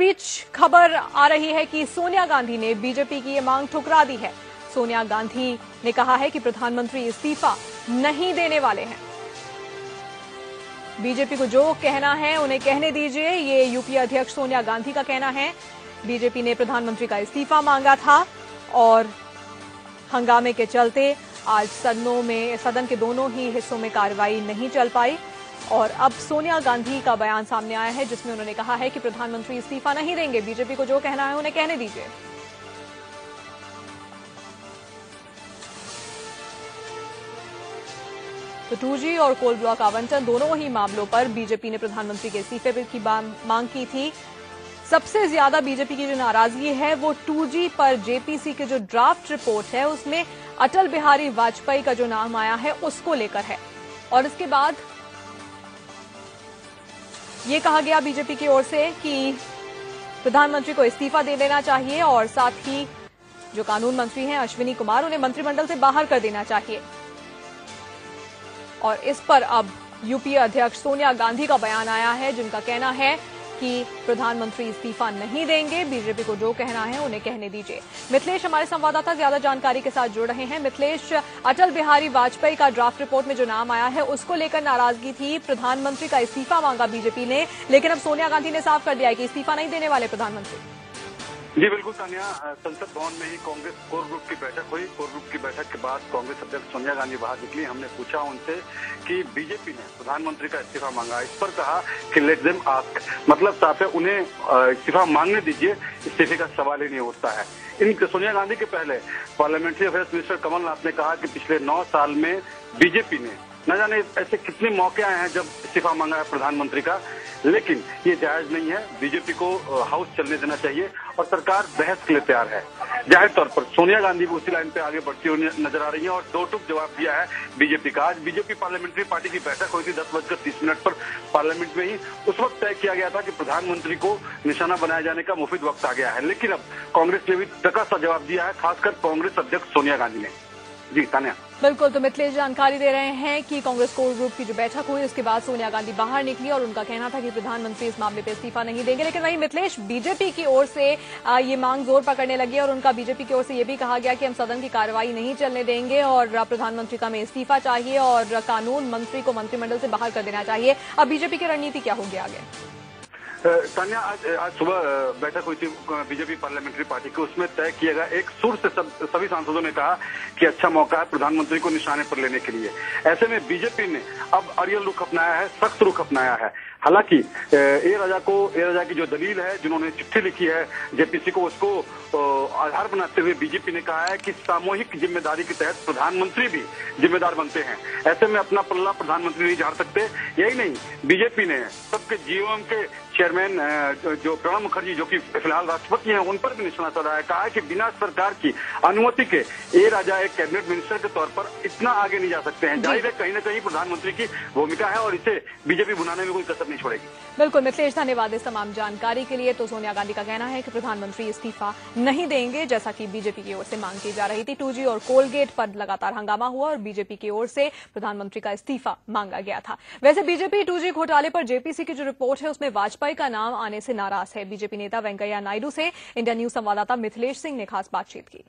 बीच खबर आ रही है कि सोनिया गांधी ने बीजेपी की ये मांग ठुकरा दी है। सोनिया गांधी ने कहा है कि प्रधानमंत्री इस्तीफा नहीं देने वाले हैं। बीजेपी को जो कहना है उन्हें कहने दीजिए, ये यूपीए अध्यक्ष सोनिया गांधी का कहना है। बीजेपी ने प्रधानमंत्री का इस्तीफा मांगा था और हंगामे के चलते आज सदन के दोनों ही हिस्सों में कार्रवाई नहीं चल पाई और अब सोनिया गांधी का बयान सामने आया है जिसमें उन्होंने कहा है कि प्रधानमंत्री इस्तीफा नहीं देंगे। बीजेपी को जो कहना है उन्हें कहने दीजिए। तो 2G और कोल ब्लॉक आवंटन दोनों ही मामलों पर बीजेपी ने प्रधानमंत्री के इस्तीफे की मांग की थी। सबसे ज्यादा बीजेपी की जो नाराजगी है वो 2G पर जेपीसी के जो ड्राफ्ट रिपोर्ट है उसमें अटल बिहारी वाजपेयी का जो नाम आया है उसको लेकर है। और इसके बाद ये कहा गया बीजेपी की ओर से कि प्रधानमंत्री को इस्तीफा दे देना चाहिए और साथ ही जो कानून मंत्री हैं अश्विनी कुमार उन्हें मंत्रिमंडल से बाहर कर देना चाहिए। और इस पर अब यूपीए अध्यक्ष सोनिया गांधी का बयान आया है जिनका कहना है कि प्रधानमंत्री इस्तीफा नहीं देंगे। बीजेपी को जो कहना है उन्हें कहने दीजिए। मिथिलेश हमारे संवाददाता ज्यादा जानकारी के साथ जुड़ रहे हैं। मिथिलेश, अटल बिहारी वाजपेयी का ड्राफ्ट रिपोर्ट में जो नाम आया है उसको लेकर नाराजगी थी, प्रधानमंत्री का इस्तीफा मांगा बीजेपी ने, लेकिन अब सोनिया गांधी ने साफ कर दिया है कि इस्तीफा नहीं देने वाले प्रधानमंत्री। जी बिल्कुल तानिया, संसद भवन में ही कांग्रेस कोर ग्रुप की बैठक हुई। कोर ग्रुप की बैठक के बाद कांग्रेस अध्यक्ष सोनिया गांधी बाहर निकली। हमने पूछा उनसे कि बीजेपी ने प्रधानमंत्री का इस्तीफा मांगा। इस पर कहा कि लेट देम आस्क, मतलब साफ है उन्हें इस्तीफा मांगने दीजिए, इस्तीफे का सवाल ही नहीं उठता है। इन सोनिया गांधी के पहले पार्लियामेंट्री अफेयर्स मिनिस्टर कमलनाथ ने कहा कि पिछले 9 साल में बीजेपी ने न जाने ऐसे कितने मौके आए हैं जब इस्तीफा मांगा है प्रधानमंत्री का, लेकिन ये जायज नहीं है। बीजेपी को हाउस चलने देना चाहिए और सरकार बहस के लिए तैयार है। जाहिर तौर पर सोनिया गांधी भी उसी लाइन पे आगे बढ़ती हुई नजर आ रही है और दो टूक जवाब दिया है बीजेपी का। आज बीजेपी पार्लियामेंट्री पार्टी की बैठक हुई थी 10:30 पर पार्लियामेंट में ही। उस वक्त तय किया गया था कि प्रधानमंत्री को निशाना बनाए जाने का मुफीद वक्त आ गया है, लेकिन अब कांग्रेस ने भी तका सा जवाब दिया है, खासकर कांग्रेस अध्यक्ष सोनिया गांधी ने। जी तान्या। बिल्कुल, तो मिथिलेश जानकारी दे रहे हैं कि कांग्रेस कोर ग्रुप की जो बैठक हुई उसके बाद सोनिया गांधी बाहर निकली और उनका कहना था कि प्रधानमंत्री इस मामले पे इस्तीफा नहीं देंगे। लेकिन वहीं मिथिलेश, बीजेपी की ओर से ये मांग जोर पकड़ने लगी और उनका बीजेपी की ओर से ये भी कहा गया कि हम सदन की कार्रवाई नहीं चलने देंगे और प्रधानमंत्री का हमें इस्तीफा चाहिए और कानून मंत्री को मंत्रिमंडल से बाहर कर देना चाहिए। अब बीजेपी की रणनीति क्या होगी आगे? तान्या, आज सुबह बैठक हुई थी बीजेपी पार्लियामेंट्री पार्टी की। उसमें तय किया गया, एक सुर से सभी सांसदों ने कहा कि अच्छा मौका है प्रधानमंत्री को निशाने पर लेने के लिए। ऐसे में बीजेपी ने अब अड़ियल रुख अपनाया है, सख्त रुख अपनाया है। हालांकि ए राजा की जो दलील है, जिन्होंने चिट्ठी लिखी है जेपीसी को, उसको आधार बनाते हुए बीजेपी ने कहा है कि सामूहिक जिम्मेदारी के तहत प्रधानमंत्री भी जिम्मेदार बनते हैं। ऐसे में अपना पल्ला प्रधानमंत्री नहीं झाड़ सकते। यही नहीं, बीजेपी ने सबके जीवन के चेयरमैन जो प्रणब मुखर्जी, जो कि फिलहाल राष्ट्रपति हैं, उन पर भी निशाना साधा है। कहा है कि बिना सरकार की अनुमति के ए राजा एक कैबिनेट मिनिस्टर के तौर पर इतना आगे नहीं जा सकते हैं। जाहिर है कहीं न कहीं प्रधानमंत्री की भूमिका है और इसे बीजेपी भुनाने में कोई कसर नहीं छोड़ेगी। बिल्कुल मिथिलेश, धन्यवाद इस तमाम जानकारी के लिए। तो सोनिया गांधी का कहना है कि प्रधानमंत्री इस्तीफा नहीं देंगे, जैसा कि बीजेपी की ओर से मांग की जा रही थी। 2G और कोलगेट पर लगातार हंगामा हुआ और बीजेपी की ओर से प्रधानमंत्री का इस्तीफा मांगा गया था। वैसे बीजेपी 2G घोटाले पर जेपीसी की जो रिपोर्ट है उसमें वाजपेयी का नाम आने से नाराज है। बीजेपी नेता वेंकैया नायडू से इंडिया न्यूज संवाददाता मिथिलेश सिंह ने खास बातचीत की।